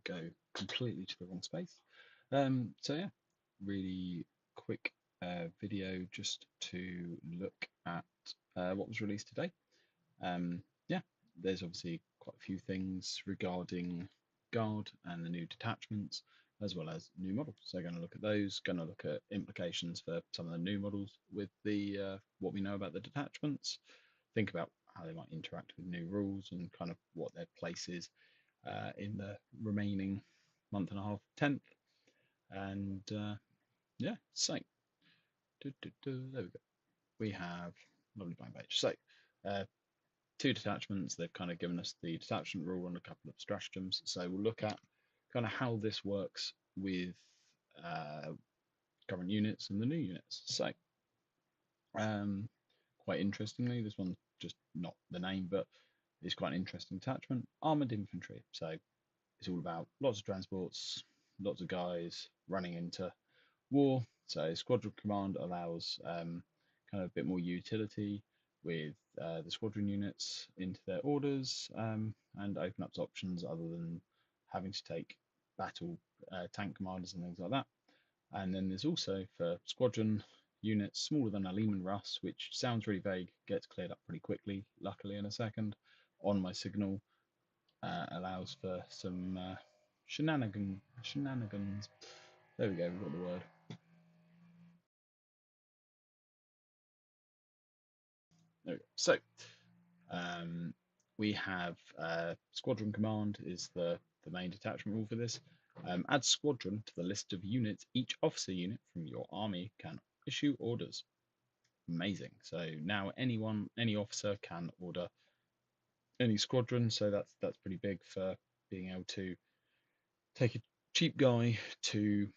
go completely to the wrong space. So yeah, really quick video just to look at what was released today. Yeah, there's obviously quite a few things regarding Guard and the new detachments, as well as new models. So going to look at those, going to look at implications for some of the new models with the what we know about the detachments, think about how they might interact with new rules and kind of what their place is in the remaining month and a half, 10th. And yeah, so there we go. We have lovely blank page. So uh, two detachments. They've kind of given us the detachment rule and a couple of stratagems. So we'll look at kind of how this works with uh, current units and the new units. So quite interestingly, this one's just not the name, but it's quite an interesting detachment. Armored infantry. So it's all about lots of transports, lots of guys running into war. So squadron command allows kind of a bit more utility with the squadron units into their orders and open up options other than having to take battle tank commanders and things like that. And then there's also for squadron units smaller than a Lehman Russ, which sounds really vague, gets cleared up pretty quickly, luckily in a second, on my signal. Allows for some shenanigans. There we go, we've got the word. There we go. So we have squadron command is the main detachment rule for this. Add squadron to the list of units. Each officer unit from your army can issue orders. Amazing. So now any officer can order any squadron. So that's pretty big for being able to take a cheap guy to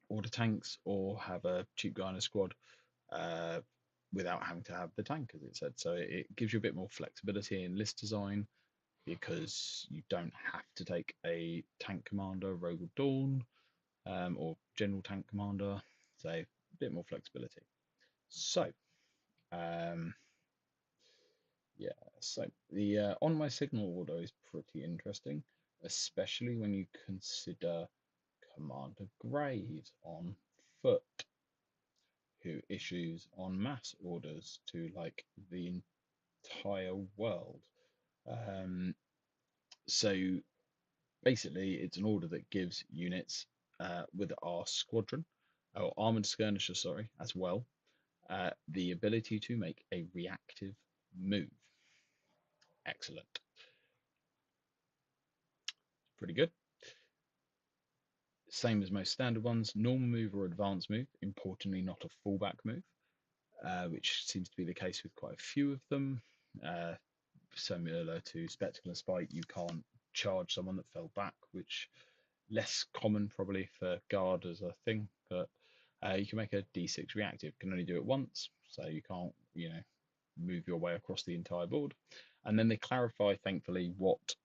order tanks or have a cheap guy in a squad uh, without having to have the tank, as it said. So it gives you a bit more flexibility in list design because you don't have to take a tank commander, Rogue or Dawn, or general tank commander. So a bit more flexibility. So um, yeah, so the on my signal order is pretty interesting, especially when you consider Commander Graves on foot, who issues en masse orders to like the entire world. Um, so basically, it's an order that gives units with our squadron, or armored skirmisher, sorry, as well, the ability to make a reactive move. Excellent. Pretty good. Same as most standard ones, normal move or advanced move, importantly, not a fallback move, which seems to be the case with quite a few of them. Uh, Similar to Spectacle and Spite, you can't charge someone that fell back, which less common probably for guard as a thing, but you can make a D6 reactive. Can only do it once, so you can't, move your way across the entire board. And then they clarify, thankfully, what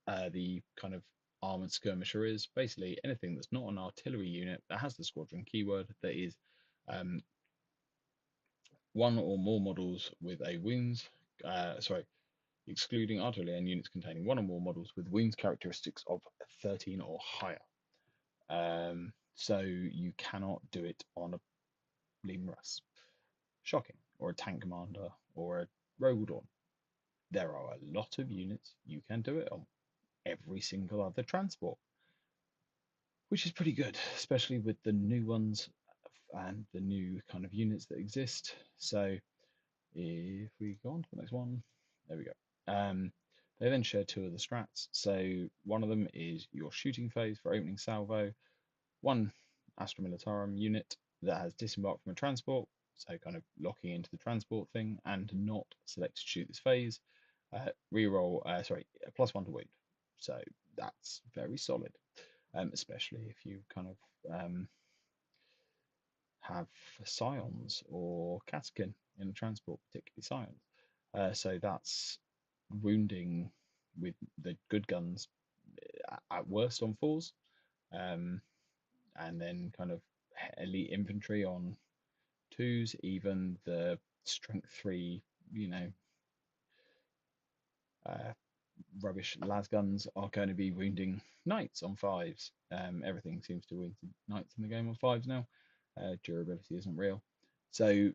the kind of armored skirmisher is. Basically, anything that's not an artillery unit that has the squadron keyword that is um, one or more models with a wounds, sorry, excluding artillery and units containing one or more models with wounds characteristics of 13 or higher. So you cannot do it on a Lean Russ. Shocking. Or a tank commander or a rogue dawn. There are a lot of units you can do it on. Every single other transport, which is pretty good, especially with the new ones and the new kind of units that exist. So if we go on to the next one, there we go. They then share two of the strats. So one of them is your shooting phase for opening salvo, one Astra Militarum unit that has disembarked from a transport, so kind of locking into the transport thing, and not select to shoot this phase. Reroll, sorry, +1 to wound. So that's very solid, especially if you kind of have scions or Catkin in the transport, particularly scions. So that's wounding with the good guns at worst on fours, um, and then kind of elite infantry on twos, even the strength three, uh, rubbish las guns are going to be wounding knights on fives. Everything seems to wound knights in the game on fives now. Durability isn't real, so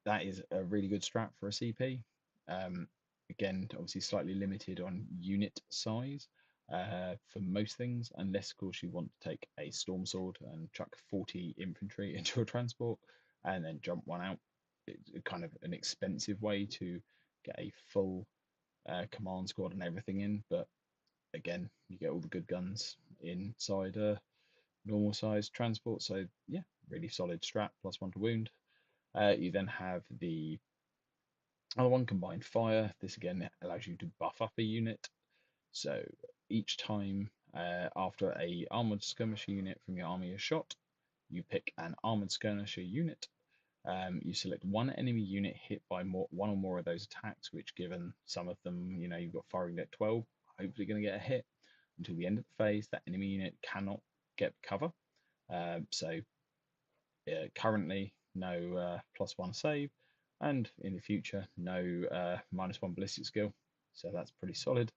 that is a really good strat for a CP. Um, Again, obviously slightly limited on unit size for most things, unless of course you want to take a storm sword and chuck 40 infantry into a transport and then jump one out. It's kind of an expensive way to get a full command squad and everything in, but again, you get all the good guns inside a normal sized transport. So yeah, really solid strat, +1 to wound. You then have the other one, combined fire. This again allows you to buff up a unit. So each time after a armored skirmisher unit from your army is shot, you pick an armored skirmisher unit. You select one enemy unit hit by one or more of those attacks, which, given some of them, you've got firing at 12, hopefully going to get a hit. Until the end of the phase, that enemy unit cannot get cover. So currently, no +1 save, and in the future, no -1 ballistic skill. So that's pretty solid.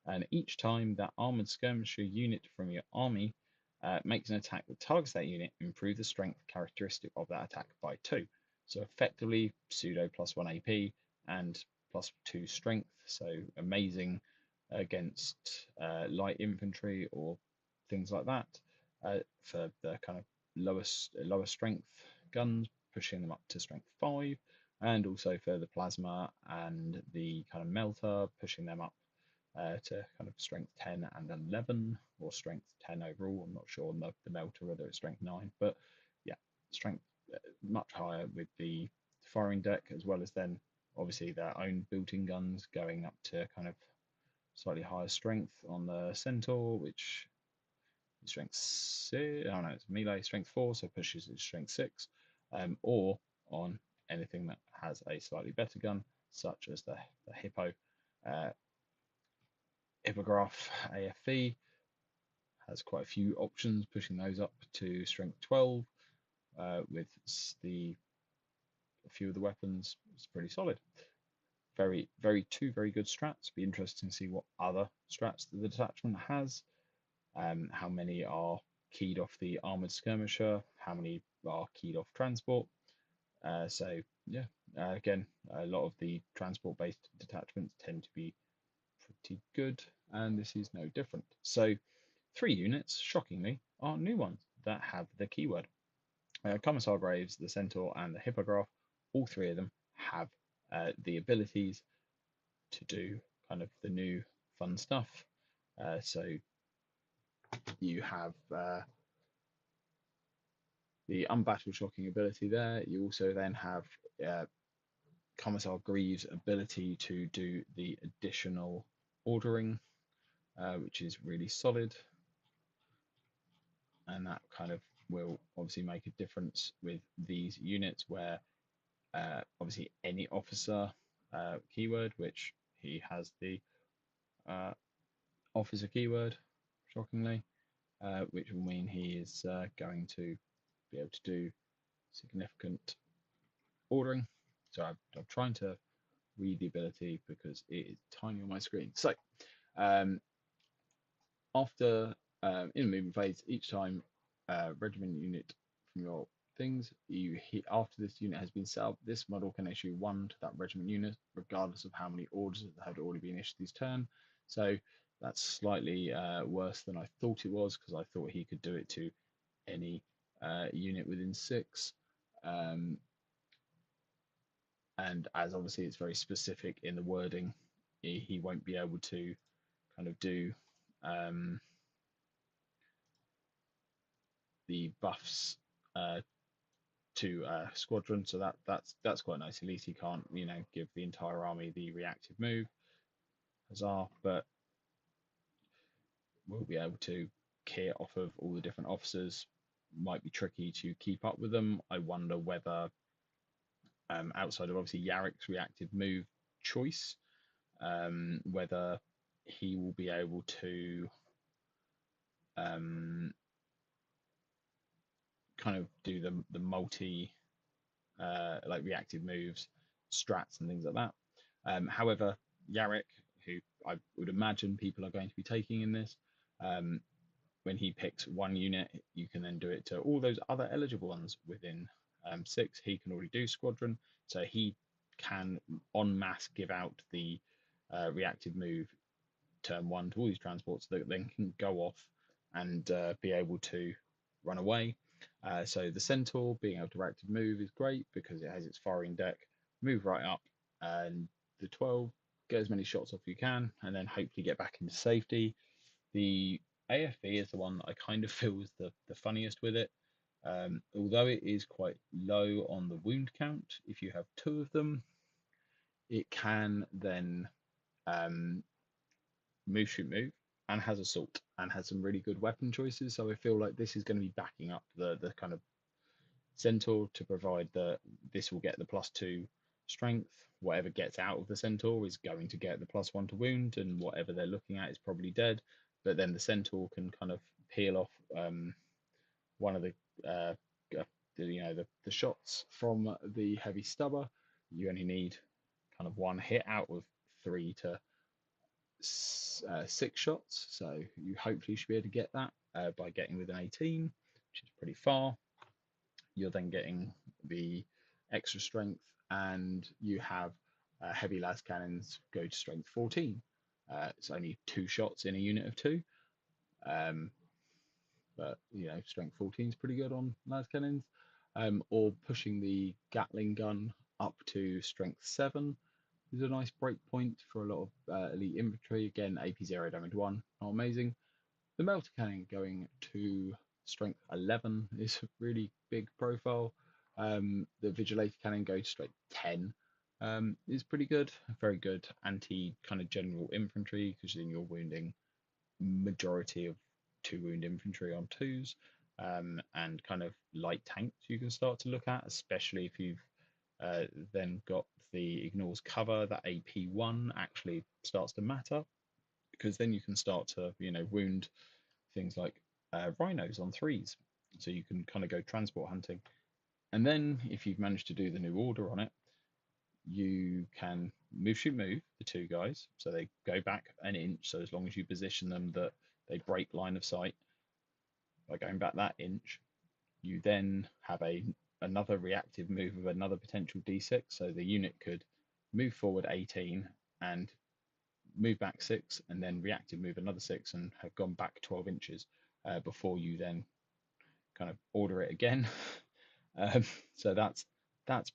And each time that armored skirmisher unit from your army makes an attack that targets that unit, improve the strength characteristic of that attack by 2. So effectively, pseudo +1 AP and +2 strength. So amazing against light infantry or things like that for the kind of lower strength guns, pushing them up to strength 5, and also for the plasma and the kind of melter, pushing them up to kind of strength 10 and 11, or strength 10 overall. I'm not sure on the melter whether it's strength 9, but yeah, strength much higher with the firing deck, as well as then obviously their own built-in guns going up to kind of slightly higher strength on the Centaur, which is strength 6. Oh no, it's melee strength 4, so pushes it to strength 6, or on anything that has a slightly better gun, such as the Hippo. Hippograph AFV has quite a few options, pushing those up to strength 12 with a few of the weapons. It's pretty solid. Two very good strats. Be interesting to see what other strats that the detachment has. How many are keyed off the armored skirmisher? How many are keyed off transport? So yeah, again, a lot of the transport-based detachments tend to be pretty good, and this is no different. So 3 units, shockingly, are new ones that have the keyword. Commissar Graves, the Centaur, and the Hippogriff, all 3 of them have the abilities to do kind of the new fun stuff. So you have the unbattled shocking ability there. You also then have Commissar Greaves' ability to do the additional ordering, which is really solid. And that kind of will obviously make a difference with these units where obviously any officer keyword, which he has the officer keyword, shockingly, which will mean he is going to be able to do significant ordering. So I'm trying to read the ability because it is tiny on my screen. So after in the movement phase, each time regiment unit from your things you hit after this unit has been set up, this model can issue 1 to that regiment unit, regardless of how many orders that had already been issued this turn. So that's slightly worse than I thought it was, because I thought he could do it to any unit within 6. And as obviously it's very specific in the wording, he won't be able to kind of do the buffs to squadron, so that's quite nice. At least he can't, give the entire army the reactive move, huzzah, but we'll be able to key it off of all the different officers. Might be tricky to keep up with them. I wonder whether outside of obviously Yarrick's reactive move choice, whether he will be able to kind of do the multi like reactive moves, strats, and things like that. However, Yarrick, who I would imagine people are going to be taking in this. Um, when he picks one unit, you can then do it to all those other eligible ones within 6. He can already do squadron, so he can en masse give out the reactive move turn 1 to all these transports that then can go off and be able to run away. So the Centaur being able to reactive move is great because it has its firing deck, move right up, and the 12 get as many shots off you can, and then hopefully get back into safety. The AFE is the one that I kind of feel is the funniest with it. Although it is quite low on the wound count, if you have 2 of them, it can then um, move, shoot, move, and has assault and has some really good weapon choices. So I feel like this is going to be backing up the kind of Centaur to provide that this will get the +2 strength. Whatever gets out of the Centaur is going to get the +1 to wound, and whatever they're looking at is probably dead. But then the Centaur can kind of peel off one of uh, the shots from the heavy stubber. You only need kind of 1 hit out of 3 to 6 shots, so you hopefully should be able to get that by getting with an 18, which is pretty far. You're then getting the extra strength, and you have heavy las cannons go to strength 14. It's only 2 shots in a unit of 2, um, but strength 14 is pretty good on las cannons. Or pushing the Gatling gun up to strength 7 is a nice break point for a lot of elite infantry. Again, AP 0 damage 1, not amazing. The melter cannon going to strength 11 is a really big profile. The vigilator cannon go to strength 10 is pretty good. Very good anti kind of general infantry because then you're wounding majority of 2 wound infantry on 2s. And kind of light tanks you can start to look at, especially if you've then got the ignores cover. That AP1 actually starts to matter because then you can start to wound things like rhinos on 3s, so you can kind of go transport hunting. And then if you've managed to do the new order on it, you can move, shoot, move the 2 guys, so they go back an inch. So as long as you position them that they break line of sight by going back that inch, you then have another reactive move of another potential d6. So the unit could move forward 18 and move back 6, and then reactive move another 6 and have gone back 12 inches before you then kind of order it again. So that's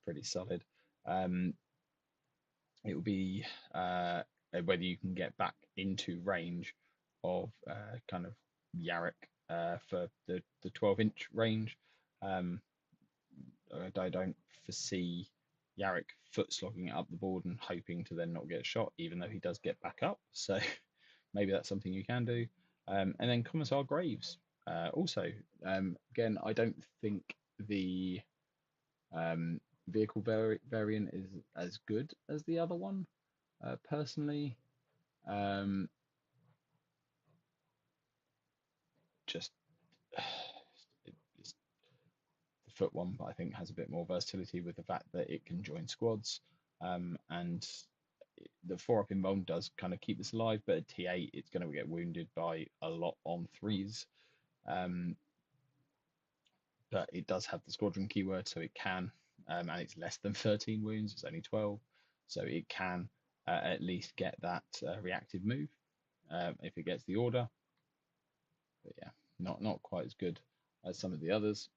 pretty solid. It will be whether you can get back into range of kind of Yarrick for the 12-inch range. I don't foresee Yarrick foot slogging it up the board and hoping to then not get shot, even though he does get back up. So maybe that's something you can do. And then Commissar Graves. Also, again, I don't think the vehicle variant is as good as the other one, personally. Um, just it's the foot one, I think, has a bit more versatility with the fact that it can join squads, and the 4-up involved does kind of keep this alive, but at T8 it's going to get wounded by a lot on 3s. But it does have the squadron keyword, so it can, and it's less than 13 wounds, it's only 12, so it can at least get that reactive move if it gets the order. But yeah, not quite as good as some of the others.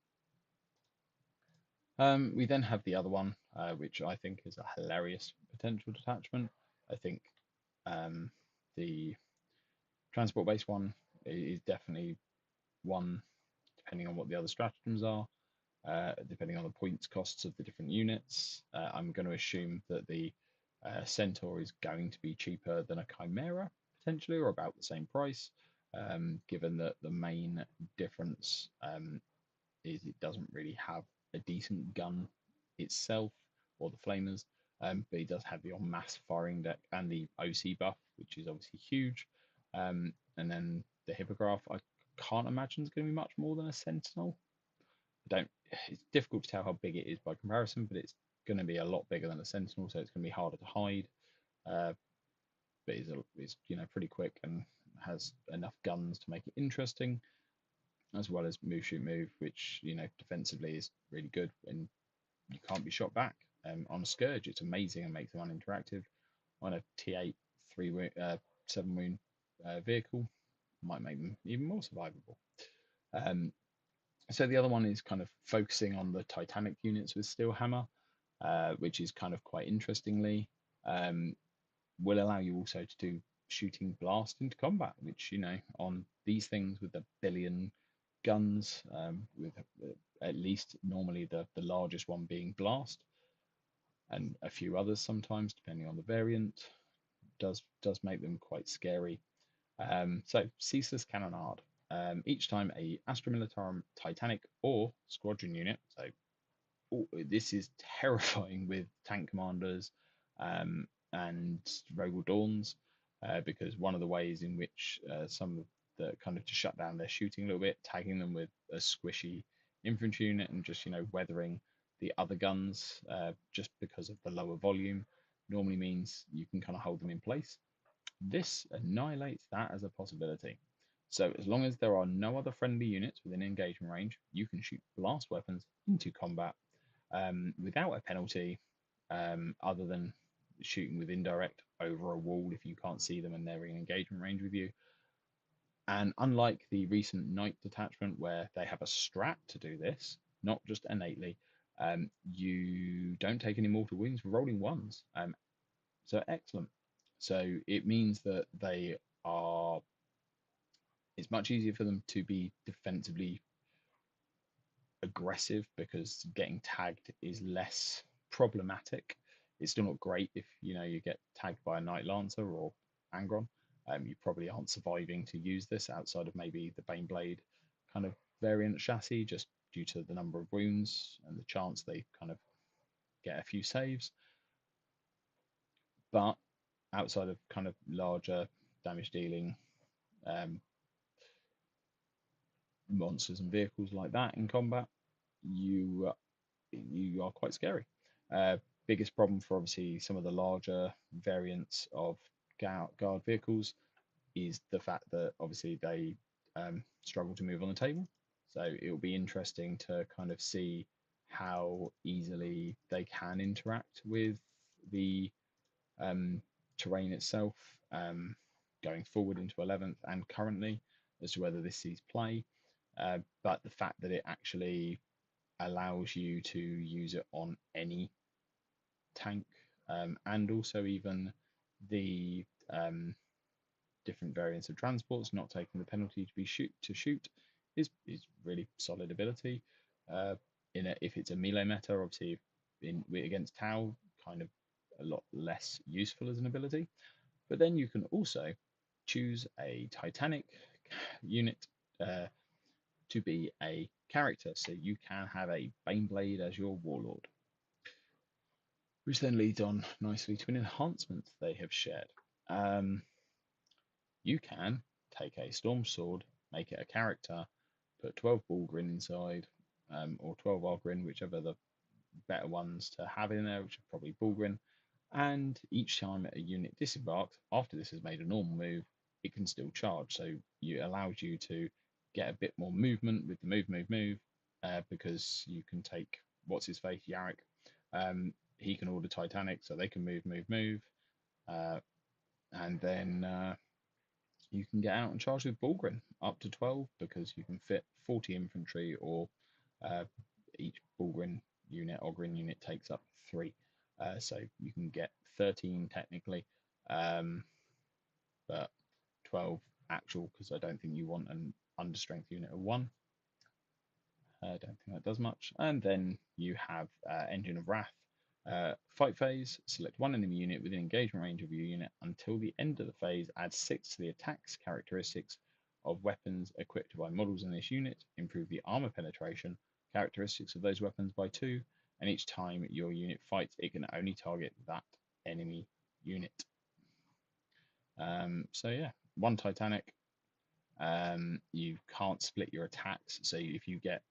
We then have the other one, which I think is a hilarious potential detachment. I think the transport-based one is definitely one, depending on what the other stratagems are, depending on the points costs of the different units. I'm going to assume that the Centaur is going to be cheaper than a Chimera, potentially, or about the same price, given that the main difference is it doesn't really have a decent gun itself, or the flamers, but it does have the en masse firing deck and the OC buff, which is obviously huge. And then the Hippogriff, I can't imagine is going to be much more than a Sentinel. Don't. It's difficult to tell how big it is by comparison, but it's going to be a lot bigger than a Sentinel, so it's going to be harder to hide. but is pretty quick and has enough guns to make it interesting, as well as move shoot move, which defensively is really good and you can't be shot back. On a Scourge, it's amazing and makes them uninteractive. On a T8 7 wound vehicle, might make them even more survivable. Um, so the other one is kind of focusing on the Titanic units with Steelhammer, which is kind of quite interestingly um, will allow you also to do shooting blast into combat, which on these things with a billion guns, with at least normally the largest one being blast, and a few others sometimes depending on the variant, does make them quite scary. So ceaseless cannonade. Each time a Astra Militarum Titanic or squadron unit, so this is terrifying with tank commanders and Rogal Dawns, because one of the ways in which some of the kind of to shut down their shooting a little bit, tagging them with a squishy infantry unit and just weathering the other guns just because of the lower volume normally means you can kind of hold them in place. This annihilates that as a possibility. So as long as there are no other friendly units within engagement range, you can shoot blast weapons into combat without a penalty, other than shooting with indirect over a wall if you can't see them and they're in engagement range with you. And unlike the recent Knight detachment where they have a strat to do this, not just innately, you don't take any mortal wounds for rolling ones. So excellent. So it means that it's much easier for them to be defensively aggressive because getting tagged is less problematic. It's still not great if you get tagged by a Knight Lancer or Angron. You probably aren't surviving to use this outside of maybe the Baneblade kind of variant chassis, just due to the number of wounds and the chance they kind of get a few saves. But outside of kind of larger damage dealing monsters and vehicles like that in combat, you you are quite scary. Uh, Biggest problem for obviously some of the larger variants of guard vehicles is the fact that obviously they struggle to move on the table. So it will be interesting to kind of see how easily they can interact with the um, terrain itself, going forward into 11th and currently, as to whether this sees play. But the fact that it actually allows you to use it on any tank, and also even the different variants of transports, not taking the penalty to shoot is really solid ability. If it's a melee meta, obviously against Tau, kind of a lot less useful as an ability. But then you can also choose a Titanic unit to be a character, so you can have a Baneblade as your warlord, which then leads on nicely to an enhancement they have shared. Um, you can take a Storm Sword, make it a character, put 12 Bullgrin inside, or 12 Ogrin, whichever the better ones to have in there, which are probably Bullgrin. And each time a unit disembarks, after this has made a normal move, it can still charge. So it allows you to get a bit more movement with the move, because you can take what's his face, Yarrick. He can order Titanic, so they can move, uh, and then you can get out and charge with Bullgrin up to 12 because you can fit 40 infantry, or uh, each Bullgrin unit, Ogrin unit takes up 3. So you can get 13 technically, but 12 actual, because I don't think you want an understrength unit of 1. I don't think that does much. And then you have Engine of Wrath. Fight phase, select one enemy unit within engagement range of your unit until the end of the phase. Add 6 to the attacks characteristics of weapons equipped by models in this unit. Improve the armor penetration characteristics of those weapons by 2. And each time your unit fights, it can only target that enemy unit. So yeah, 1 Titanic. You can't split your attacks, so if you get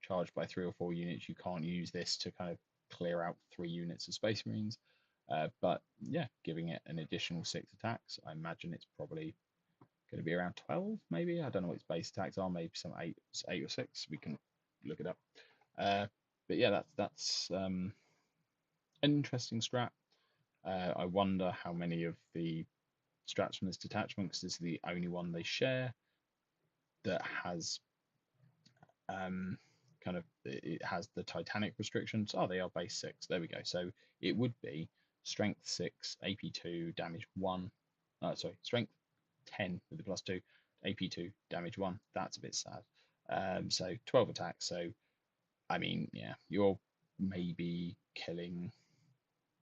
charged by 3 or 4 units, you can't use this to kind of clear out 3 units of Space Marines. But yeah, giving it an additional 6 attacks. I imagine it's probably going to be around 12, maybe. I don't know what its base attacks are. Maybe some eight or six. We can look it up. Uh, but yeah, that's an interesting strat. I wonder how many of the strats from this detachment, because this is the only one they share that has kind of it has the Titanic restrictions. Oh, they are base 6. There we go. So it would be strength 6, AP 2, damage 1. Sorry, strength 10 with the +2, AP 2, damage 1. That's a bit sad. So 12 attacks. So I mean, yeah, you're maybe killing,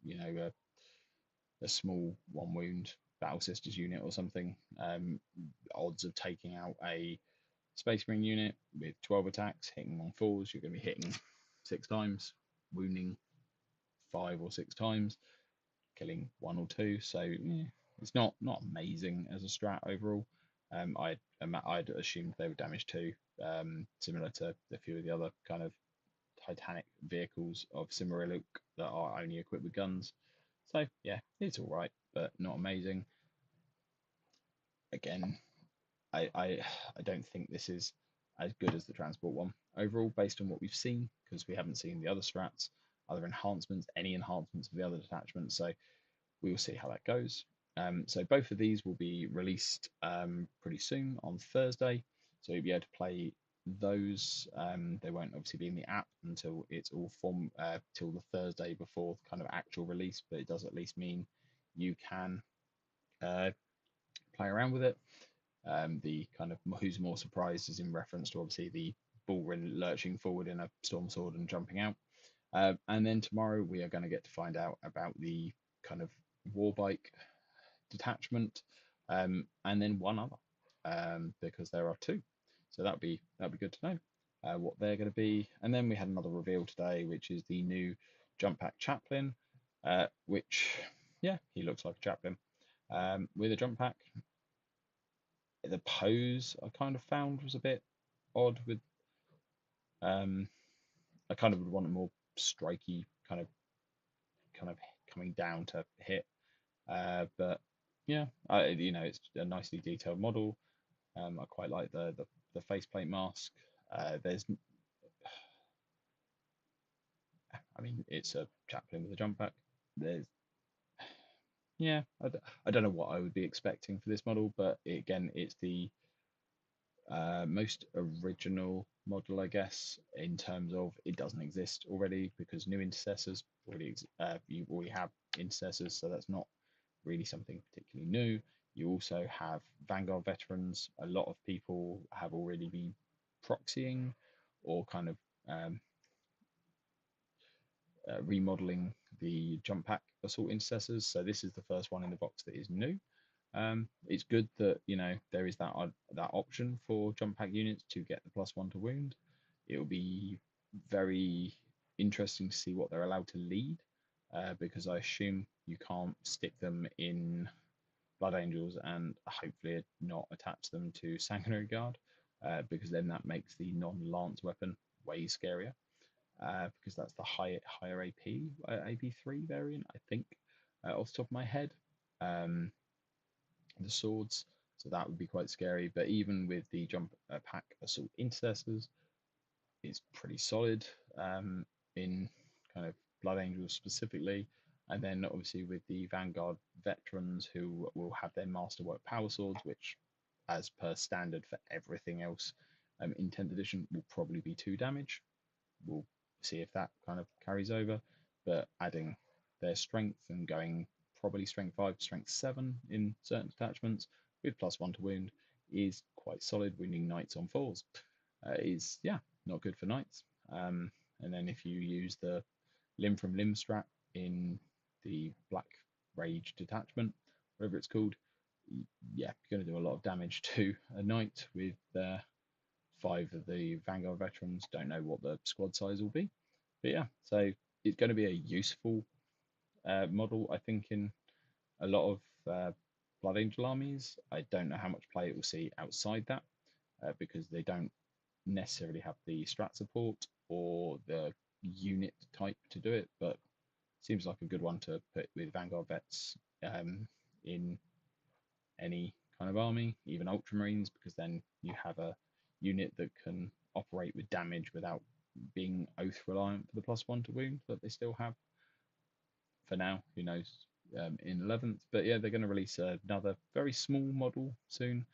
a small 1 wound Battle Sisters unit or something. Odds of taking out a Space Marine unit with 12 attacks, hitting on 4s, you're going to be hitting 6 times, wounding 5 or 6 times, killing 1 or 2. So yeah, it's not amazing as a strat overall. I'd assumed they would damage 2, similar to a few of the other kind of Titanic vehicles of similar look that are only equipped with guns. So yeah, it's all right, but not amazing. Again, I don't think this is as good as the transport one overall, based on what we've seen, because we haven't seen the other strats, other enhancements, any enhancements of the other detachments. So we will see how that goes. So both of these will be released pretty soon on Thursday. So you'll be able to play those. They won't obviously be in the app until it's all till the Thursday before kind of actual release, but it does at least mean you can uh, play around with it. The kind of who's more surprised is in reference to obviously the Bullrun lurching forward in a storm sword and jumping out. And then tomorrow we are going to get to find out about the kind of war bike detachment, and then one other, because there are two. So that'd be good to know what they're going to be. And then we had another reveal today, which is the new jump pack chaplain, which yeah, he looks like a chaplain with a jump pack. The pose I kind of found was a bit odd. With um, I kind of would want a more striky kind of coming down to hit. But yeah, it's a nicely detailed model. I quite like the faceplate mask. There's, I mean, it's a chaplain with a jump pack. There's, yeah, I don't know what I would be expecting for this model, but again, it's the most original model, I guess, in terms of it doesn't exist already, because new intercessors you already have intercessors, so that's not really something particularly new. You also have Vanguard veterans. A lot of people have already been proxying or kind of um, remodeling the jump pack assault intercessors. So this is the first one in the box that is new. It's good that there is that option for jump pack units to get the +1 to wound. It will be very interesting to see what they're allowed to lead, because I assume you can't stick them in Blood Angels and hopefully not attach them to Sanguinary Guard, because then that makes the non-lance weapon way scarier, because that's the higher AP3 variant, I think, off the top of my head. Um, the swords, so that would be quite scary. But even with the jump pack assault intercessors, it's pretty solid in kind of Blood Angels specifically. And then obviously with the Vanguard veterans who will have their masterwork power swords, which, as per standard for everything else in 10th edition, will probably be 2 damage. We'll see if that kind of carries over. But adding their strength and going probably strength 5 to strength 7 in certain detachments with +1 to wound is quite solid. Wounding knights on 4s is, yeah, not good for knights. And then if you use the limb from limb strat in the Black Rage detachment, whatever it's called, yeah, you're going to do a lot of damage to a knight with 5 of the Vanguard veterans. Don't know what the squad size will be, but yeah, so it's going to be a useful model, I think, in a lot of Blood Angel armies. I don't know how much play it will see outside that, because they don't necessarily have the strat support or the unit type to do it, but seems like a good one to put with Vanguard vets in any kind of army, even Ultramarines, because then you have a unit that can operate with damage without being oath reliant for the +1 to wound that they still have for now. Who knows in 11th? But yeah, they're going to release another very small model soon.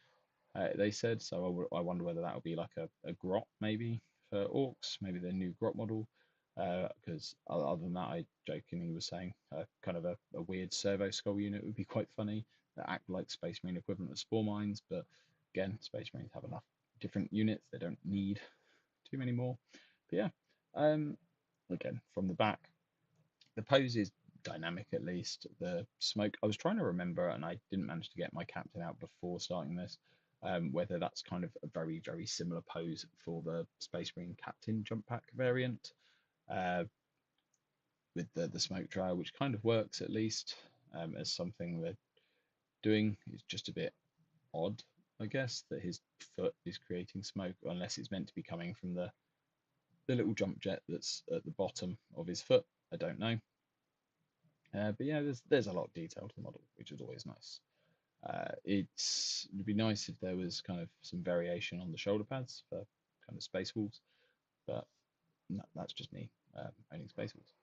They said so. I wonder whether that will be like a grot maybe for orcs, maybe their new grot model. Because other than that, I jokingly was saying kind of a weird servo skull unit would be quite funny that act like Space Marine equivalent of spore mines. But again, Space Marines have enough different units; they don't need too many more. But yeah, again from the back, the pose is dynamic at least. The smoke, I was trying to remember, and I didn't manage to get my captain out before starting this. Whether that's kind of a very, very similar pose for the Space Marine Captain jump pack variant uh, with the smoke trail, which kind of works at least as something they're doing. It's just a bit odd, I guess, that his foot is creating smoke, unless it's meant to be coming from the little jump jet that's at the bottom of his foot. I don't know. But yeah, there's a lot of detail to the model, which is always nice. It'd be nice if there was kind of some variation on the shoulder pads for kind of Space Wolves, but no, that's just me owning Space Wolves.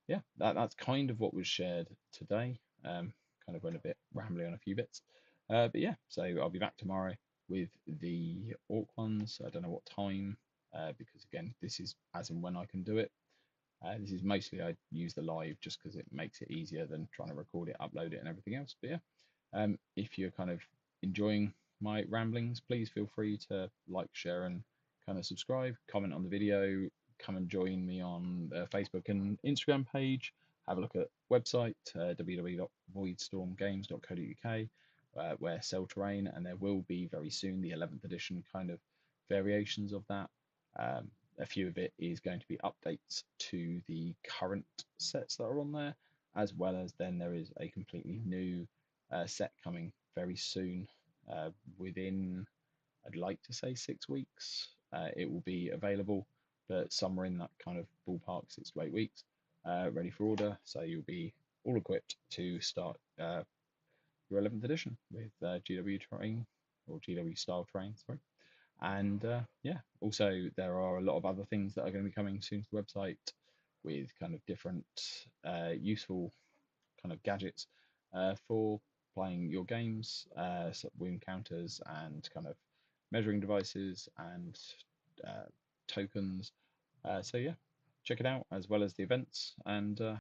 Yeah, that's kind of what was shared today. Kind of went a bit rambling on a few bits, but yeah. So I'll be back tomorrow with the Orc ones. I don't know what time, because again, this is as and when I can do it. This is mostly I use the live just because it makes it easier than trying to record it, upload it, and everything else. But yeah, if you're kind of enjoying my ramblings, please feel free to like, share, and kind of subscribe, comment on the video, come and join me on the Facebook and Instagram page. Have a look at website www.voidstormgames.co.uk, where sell terrain, and there will be very soon the 11th edition kind of variations of that. A few of it is going to be updates to the current sets that are on there, as well as then there is a completely new set coming very soon. Within, I'd like to say 6 weeks, it will be available, but somewhere in that kind of ballpark, 6 to 8 weeks, ready for order. So you'll be all equipped to start your 11th edition with GW terrain or GW style terrain, sorry. And yeah, also there are a lot of other things that are going to be coming soon to the website with kind of different useful kind of gadgets for playing your games, wound counters and kind of measuring devices and tokens. So yeah, check it out as well as the events and